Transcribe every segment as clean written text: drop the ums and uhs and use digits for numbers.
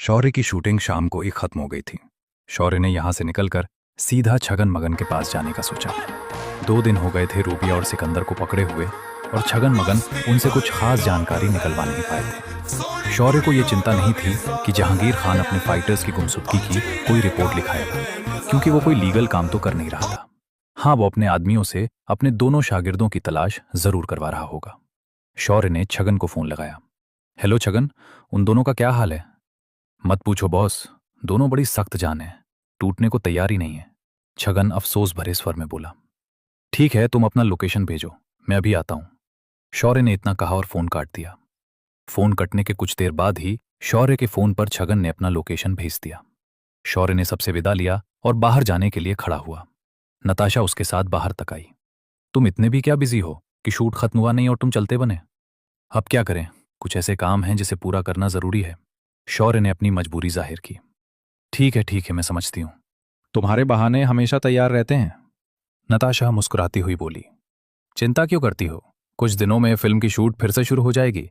शौर्य की शूटिंग शाम को ही खत्म हो गई थी। शौर्य ने यहाँ से निकलकर सीधा छगन मगन के पास जाने का सोचा। 2 दिन हो गए थे रूबिया और सिकंदर को पकड़े हुए, और छगन मगन उनसे कुछ खास जानकारी निकलवा नहीं पाए थे। शौर्य को यह चिंता नहीं थी कि जहांगीर खान अपने फाइटर्स की गुमशुदगी की कोई रिपोर्ट लिखाएगा, क्योंकि वो कोई लीगल काम तो कर नहीं रहा था। हाँ, वो अपने आदमियों से अपने दोनों शागिर्दों की तलाश जरूर करवा रहा होगा। शौर्य ने छगन को फोन लगाया। हेलो छगन, उन दोनों का क्या हाल है? मत पूछो बॉस, दोनों बड़ी सख्त जान है, टूटने को तैयार ही नहीं है, छगन अफसोस भरे स्वर में बोला। ठीक है, तुम अपना लोकेशन भेजो, मैं अभी आता हूं। शौर्य ने इतना कहा और फोन काट दिया। फोन कटने के कुछ देर बाद ही शौर्य के फोन पर छगन ने अपना लोकेशन भेज दिया। शौर्य ने सबसे विदा लिया और बाहर जाने के लिए खड़ा हुआ। नताशा उसके साथ बाहर तक आई। तुम इतने भी क्या बिजी हो कि शूट खत्म हुआ नहीं और तुम चलते बने? अब क्या करें, कुछ ऐसे काम हैं जिसे पूरा करना जरूरी है। शौर्य ने अपनी मजबूरी जाहिर की। ठीक है, मैं समझती हूं, तुम्हारे बहाने हमेशा तैयार रहते हैं, नताशा मुस्कुराती हुई बोली। चिंता क्यों करती हो, कुछ दिनों में फिल्म की शूट फिर से शुरू हो जाएगी,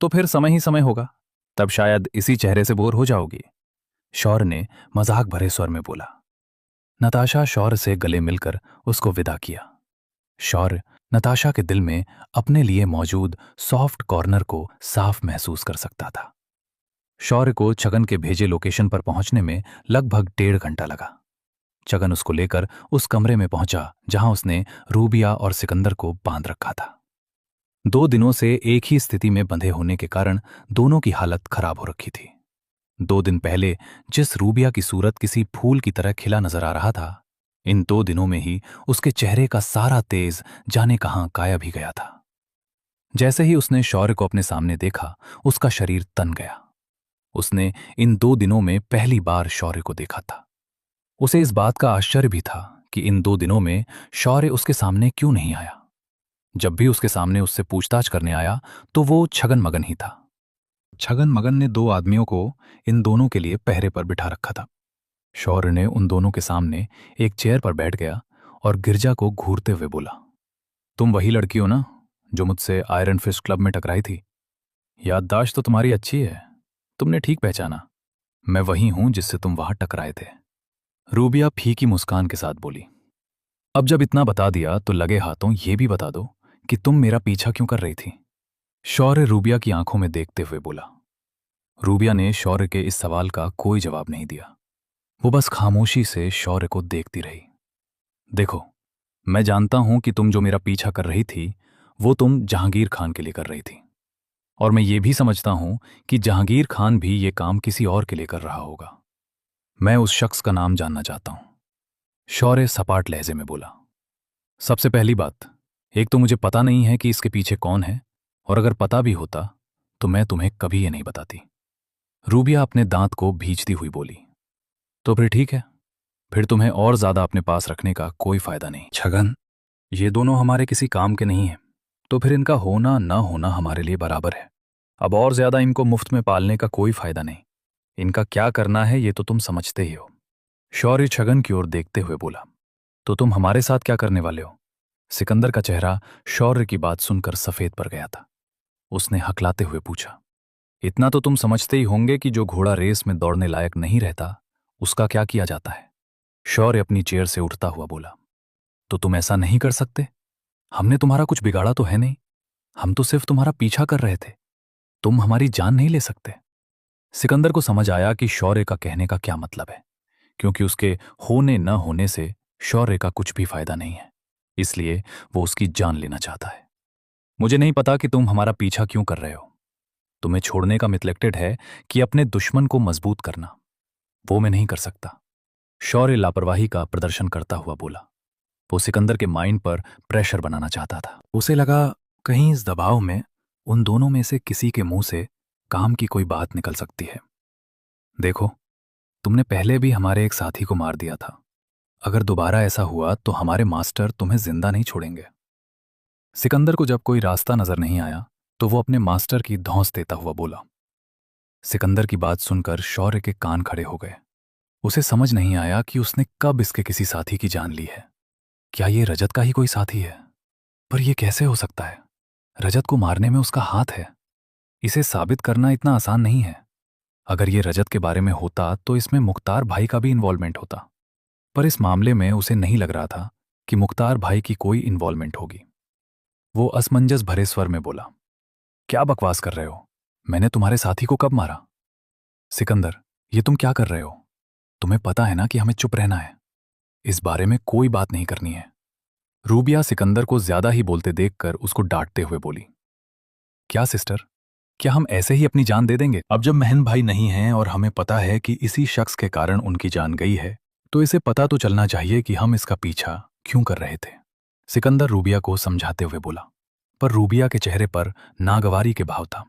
तो फिर समय ही समय होगा, तब शायद इसी चेहरे से बोर हो जाओगी, शौर्य ने मजाक भरे स्वर में बोला। नताशा शौर्य से गले मिलकर उसको विदा किया। शौर्य नताशा के दिल में अपने लिए मौजूद सॉफ्ट कॉर्नर को साफ महसूस कर सकता था। शौर्य को छगन के भेजे लोकेशन पर पहुंचने में लगभग 1.5 घंटा लगा। छगन उसको लेकर उस कमरे में पहुंचा जहां उसने रूबिया और सिकंदर को बांध रखा था। 2 दिनों से एक ही स्थिति में बंधे होने के कारण दोनों की हालत खराब हो रखी थी। 2 दिन पहले जिस रूबिया की सूरत किसी फूल की तरह खिला नजर आ रहा था, इन 2 दिनों में ही उसके चेहरे का सारा तेज जाने कहां गायब ही गया था। जैसे ही उसने शौर्य को अपने सामने देखा, उसका शरीर तन गया। उसने इन 2 दिनों में पहली बार शौर्य को देखा था। उसे इस बात का आश्चर्य भी था कि इन 2 दिनों में शौर्य उसके सामने क्यों नहीं आया। जब भी उसके सामने उससे पूछताछ करने आया तो वो छगन मगन ही था। छगन मगन ने 2 आदमियों को इन दोनों के लिए पहरे पर बिठा रखा था। शौर्य ने उन दोनों के सामने एक चेयर पर बैठ गया और गिरजा को घूरते हुए बोला, तुम वही लड़की हो ना जो मुझसे आयरन फिस्ट क्लब में टकराई थी? याददाश्त तो तुम्हारी अच्छी है, तुमने ठीक पहचाना, मैं वही हूं जिससे तुम वहां टकराए थे, रूबिया फीकी मुस्कान के साथ बोली। अब जब इतना बता दिया तो लगे हाथों ये भी बता दो कि तुम मेरा पीछा क्यों कर रही थी? शौर्य रूबिया की आंखों में देखते हुए बोला। रूबिया ने शौर्य के इस सवाल का कोई जवाब नहीं दिया। वो बस खामोशी से शौर्य को देखती रही। देखो, मैं जानता हूं कि तुम जो मेरा पीछा कर रही थी वो तुम जहांगीर खान के लिए कर रही थी, और मैं ये भी समझता हूं कि जहांगीर खान भी ये काम किसी और के लिए कर रहा होगा। मैं उस शख्स का नाम जानना चाहता हूं, शौर्य सपाट लहजे में बोला। सबसे पहली बात, एक तो मुझे पता नहीं है कि इसके पीछे कौन है, और अगर पता भी होता तो मैं तुम्हें कभी ये नहीं बताती, रूबिया अपने दांत को भींचती हुई बोली। तो फिर ठीक है, फिर तुम्हें और ज्यादा अपने पास रखने का कोई फायदा नहीं। छगन, ये दोनों हमारे किसी काम के नहीं हैं, तो फिर इनका होना न होना हमारे लिए बराबर है। अब और ज्यादा इनको मुफ्त में पालने का कोई फायदा नहीं। इनका क्या करना है ये तो तुम समझते ही हो, शौर्य छगन की ओर देखते हुए बोला। तो तुम हमारे साथ क्या करने वाले हो? सिकंदर का चेहरा शौर्य की बात सुनकर सफेद पड़ गया था। उसने हकलाते हुए पूछा, इतना तो तुम समझते ही होंगे कि जो घोड़ा रेस में दौड़ने लायक नहीं रहता उसका क्या किया जाता है, शौर्य अपनी चेयर से उठता हुआ बोला। तो तुम ऐसा नहीं कर सकते? हमने तुम्हारा कुछ बिगाड़ा तो है नहीं, हम तो सिर्फ तुम्हारा पीछा कर रहे थे, तुम हमारी जान नहीं ले सकते। सिकंदर को समझ आया कि शौर्य का कहने का क्या मतलब है, क्योंकि उसके होने न होने से शौर्य का कुछ भी फायदा नहीं है, इसलिए वो उसकी जान लेना चाहता है। मुझे नहीं पता कि तुम हमारा पीछा क्यों कर रहे हो। तुम्हें छोड़ने का मितलेक्टेड है कि अपने दुश्मन को मजबूत करना, वो मैं नहीं कर सकता, शौर्य लापरवाही का प्रदर्शन करता हुआ बोला। वो सिकंदर के माइंड पर प्रेशर बनाना चाहता था। उसे लगा कहीं इस दबाव में उन दोनों में से किसी के मुंह से काम की कोई बात निकल सकती है। देखो, तुमने पहले भी हमारे एक साथी को मार दिया था, अगर दोबारा ऐसा हुआ तो हमारे मास्टर तुम्हें जिंदा नहीं छोड़ेंगे। सिकंदर को जब कोई रास्ता नजर नहीं आया तो वो अपने मास्टर की धौंस देता हुआ बोला। सिकंदर की बात सुनकर शौर्य के कान खड़े हो गए। उसे समझ नहीं आया कि उसने कब इसके किसी साथी की जान ली है। क्या ये रजत का ही कोई साथी है? पर यह कैसे हो सकता है? रजत को मारने में उसका हाथ है, इसे साबित करना इतना आसान नहीं है। अगर ये रजत के बारे में होता तो इसमें मुख्तार भाई का भी इन्वॉल्वमेंट होता, पर इस मामले में उसे नहीं लग रहा था कि मुख्तार भाई की कोई इन्वॉल्वमेंट होगी। वो असमंजस भरे स्वर में बोला, क्या बकवास कर रहे हो? मैंने तुम्हारे साथी को कब मारा? सिकंदर, ये तुम क्या कर रहे हो? तुम्हें पता है ना कि हमें चुप रहना है, इस बारे में कोई बात नहीं करनी है। रूबिया सिकंदर को ज्यादा ही बोलते देखकर उसको डांटते हुए बोली, क्या सिस्टर, क्या हम ऐसे ही अपनी जान दे देंगे? अब जब महन भाई नहीं हैं और हमें पता है कि इसी शख्स के कारण उनकी जान गई है, तो इसे पता तो चलना चाहिए कि हम इसका पीछा क्यों कर रहे थे। सिकंदर रूबिया को समझाते हुए बोला, पर रूबिया के चेहरे पर नागवारी के भाव था,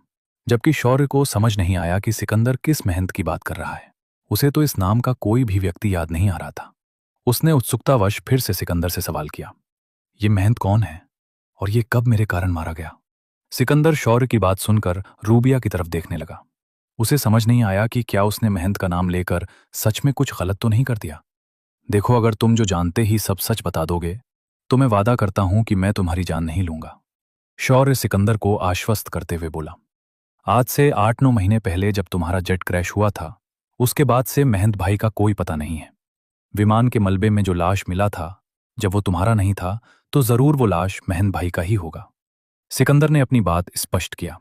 जबकि शौर्य को समझ नहीं आया कि सिकंदर किस महंत की बात कर रहा है। उसे तो इस नाम का कोई भी व्यक्ति याद नहीं आ रहा था। उसने उत्सुकतावश फिर से सिकंदर से सवाल किया, ये महंत कौन है और ये कब मेरे कारण मारा गया? सिकंदर शौर्य की बात सुनकर रूबिया की तरफ देखने लगा। उसे समझ नहीं आया कि क्या उसने महंत का नाम लेकर सच में कुछ गलत तो नहीं कर दिया। देखो, अगर तुम जो जानते ही सब सच बता दोगे तो मैं वादा करता हूं कि मैं तुम्हारी जान नहीं लूंगा, शौर्य सिकंदर को आश्वस्त करते हुए बोला। आज से 8-9 महीने पहले जब तुम्हारा जेट क्रैश हुआ था, उसके बाद से महंत भाई का कोई पता नहीं है। विमान के मलबे में जो लाश मिला था, जब वो तुम्हारा नहीं था तो जरूर वो लाश महंत भाई का ही होगा। सिकंदर ने अपनी बात स्पष्ट किया।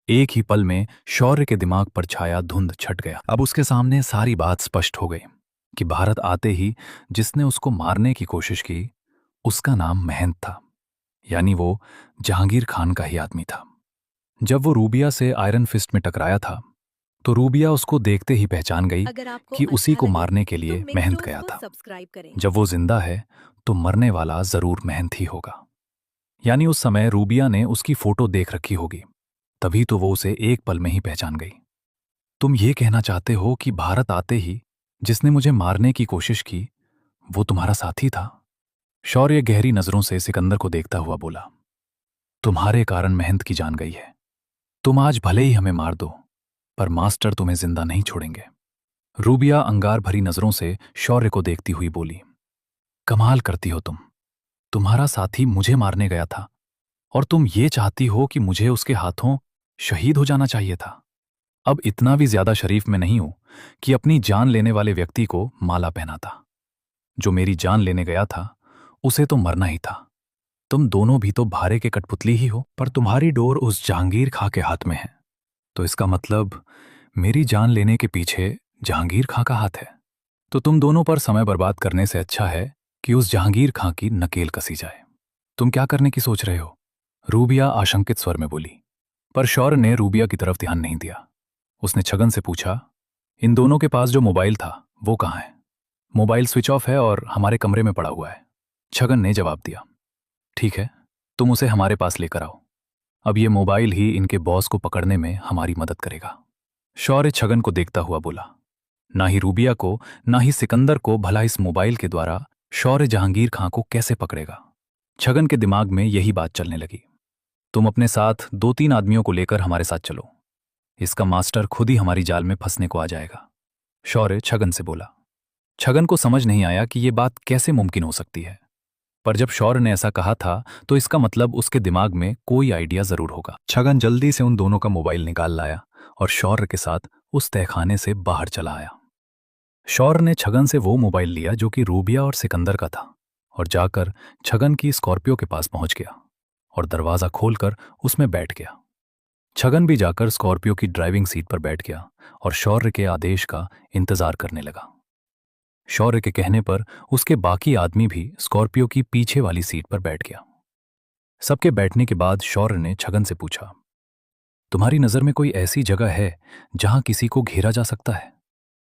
एक ही पल में शौर्य के दिमाग पर छाया धुंध छट गया। अब उसके सामने सारी बात स्पष्ट हो गई कि भारत आते ही जिसने उसको मारने की कोशिश की, उसका नाम महंत था, यानी वो जहांगीर खान का ही आदमी था। जब वो रूबिया से आयरन फिस्ट में टकराया था, तो रूबिया उसको देखते ही पहचान गई कि उसी को मारने के लिए महंत गया था। जब वो जिंदा है तो मरने वाला जरूर महंत ही होगा, यानी उस समय रूबिया ने उसकी फोटो देख रखी होगी, तभी तो वो उसे एक पल में ही पहचान गई। तुम ये कहना चाहते हो कि भारत आते ही जिसने मुझे मारने की कोशिश की वो तुम्हारा साथी था? शौर्य गहरी नजरों से सिकंदर को देखता हुआ बोला, तुम्हारे कारण महंत की जान गई है। तुम आज भले ही हमें मार दो, पर मास्टर तुम्हें जिंदा नहीं छोड़ेंगे। रूबिया अंगार भरी नजरों से शौर्य को देखती हुई बोली, कमाल करती हो तुम। तुम्हारा साथी मुझे मारने गया था और तुम ये चाहती हो कि मुझे उसके हाथों शहीद हो जाना चाहिए था। अब इतना भी ज्यादा शरीफ में नहीं हूं कि अपनी जान लेने वाले व्यक्ति को माला पहनाता। जो मेरी जान लेने गया था उसे तो मरना ही था। तुम दोनों भी तो भारे के कठपुतली ही हो, पर तुम्हारी डोर उस जहांगीर खां के हाथ में है, तो इसका मतलब मेरी जान लेने के पीछे जहांगीर खां का हाथ है। तो तुम दोनों पर समय बर्बाद करने से अच्छा है कि उस जहांगीर खां की नकेल कसी जाए। तुम क्या करने की सोच रहे हो? रूबिया आशंकित स्वर में बोली, पर शौर्य ने रूबिया की तरफ ध्यान नहीं दिया। उसने छगन से पूछा, इन दोनों के पास जो मोबाइल था वो कहाँ है? मोबाइल स्विच ऑफ है और हमारे कमरे में पड़ा हुआ है, छगन ने जवाब दिया। ठीक है, तुम उसे हमारे पास लेकर आओ। अब ये मोबाइल ही इनके बॉस को पकड़ने में हमारी मदद करेगा। शौर्य छगन को देखता हुआ बोला। ना ही रूबिया को ना ही सिकंदर को भला इस मोबाइल के द्वारा शौर्य जहांगीर खां को कैसे पकड़ेगा। छगन के दिमाग में यही बात चलने लगी। तुम अपने साथ 2-3 आदमियों को लेकर हमारे साथ चलो, इसका मास्टर खुद ही हमारी जाल में फंसने को आ जाएगा, शौर्य छगन से बोला। छगन को समझ नहीं आया कि ये बात कैसे मुमकिन हो सकती है, पर जब शौर्य ने ऐसा कहा था तो इसका मतलब उसके दिमाग में कोई आइडिया जरूर होगा। छगन जल्दी से उन दोनों का मोबाइल निकाल लाया और शौर्य के साथ उस तहखाने से बाहर चला आया। शौर्य ने छगन से वो मोबाइल लिया जो कि रूबिया और सिकंदर का था और जाकर छगन की स्कॉर्पियो के पास पहुंच गया और दरवाजा खोलकर उसमें बैठ गया। छगन भी जाकर स्कॉर्पियो की ड्राइविंग सीट पर बैठ गया और शौर्य के आदेश का इंतजार करने लगा। शौर्य के कहने पर उसके बाकी आदमी भी स्कॉर्पियो की पीछे वाली सीट पर बैठ गया। सबके बैठने के बाद शौर्य ने छगन से पूछा, तुम्हारी नजर में कोई ऐसी जगह है जहां किसी को घेरा जा सकता है?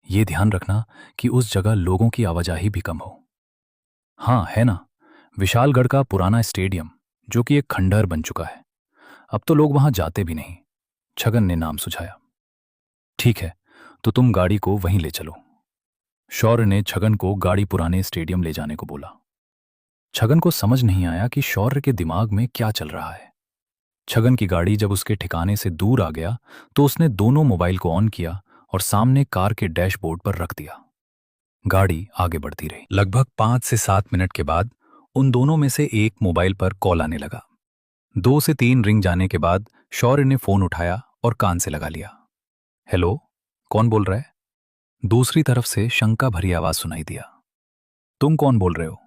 ये ध्यान रखना कि उस जगह लोगों की आवाजाही भी कम हो। हाँ, है ना, विशालगढ़ का पुराना स्टेडियम, जो कि एक खंडहर बन चुका है। अब तो लोग वहां जाते भी नहीं, छगन ने नाम सुझाया। ठीक है, तो तुम गाड़ी को वहीं ले चलो। शौर्य ने छगन को गाड़ी पुराने स्टेडियम ले जाने को बोला। छगन को समझ नहीं आया कि शौर्य के दिमाग में क्या चल रहा है। छगन की गाड़ी जब उसके ठिकाने से दूर आ गया तो उसने दोनों मोबाइल को ऑन किया और सामने कार के डैशबोर्ड पर रख दिया। गाड़ी आगे बढ़ती रही। लगभग 5 से 7 मिनट के बाद उन दोनों में से एक मोबाइल पर कॉल आने लगा। 2 से 3 रिंग जाने के बाद शौर्य ने फोन उठाया और कान से लगा लिया। हेलो, कौन बोल रहा है? दूसरी तरफ से शंका भरी आवाज सुनाई दिया। तुम कौन बोल रहे हो?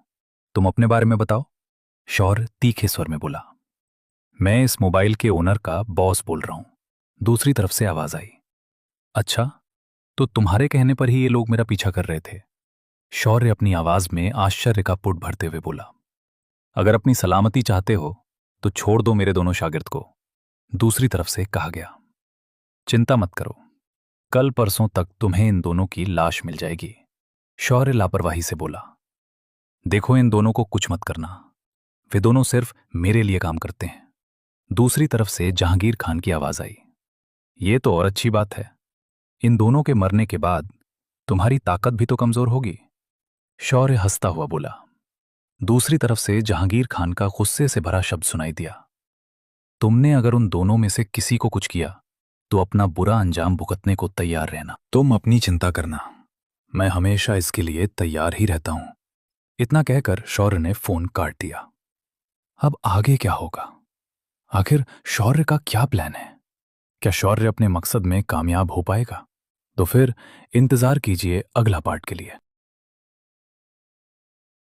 तुम अपने बारे में बताओ। शौर्य तीखे स्वर में बोला। मैं इस मोबाइल के ओनर का बॉस बोल रहा हूं। दूसरी तरफ से आवाज आई। अच्छा, तो तुम्हारे कहने पर ही ये लोग मेरा पीछा कर रहे थे? शौर्य अपनी आवाज में आश्चर्य का पुट भरते हुए बोला। अगर अपनी सलामती चाहते हो तो छोड़ दो मेरे दोनों शागिर्द को, दूसरी तरफ से कहा गया। चिंता मत करो, कल परसों तक तुम्हें इन दोनों की लाश मिल जाएगी। शौर्य लापरवाही से बोला। देखो, इन दोनों को कुछ मत करना, वे दोनों सिर्फ मेरे लिए काम करते हैं। दूसरी तरफ से जहांगीर खान की आवाज आई। ये तो और अच्छी बात है, इन दोनों के मरने के बाद तुम्हारी ताकत भी तो कमजोर होगी। शौर्य हंसता हुआ बोला। दूसरी तरफ से जहांगीर खान का गुस्से से भरा शब्द सुनाई दिया। तुमने अगर उन दोनों में से किसी को कुछ किया तो अपना बुरा अंजाम भुगतने को तैयार रहना। तुम अपनी चिंता करना, मैं हमेशा इसके लिए तैयार ही रहता हूं। इतना कहकर शौर्य ने फोन काट दिया। अब आगे क्या होगा? आखिर शौर्य का क्या प्लान है? क्या शौर्य अपने मकसद में कामयाब हो पाएगा? तो फिर इंतजार कीजिए अगला पार्ट के लिए।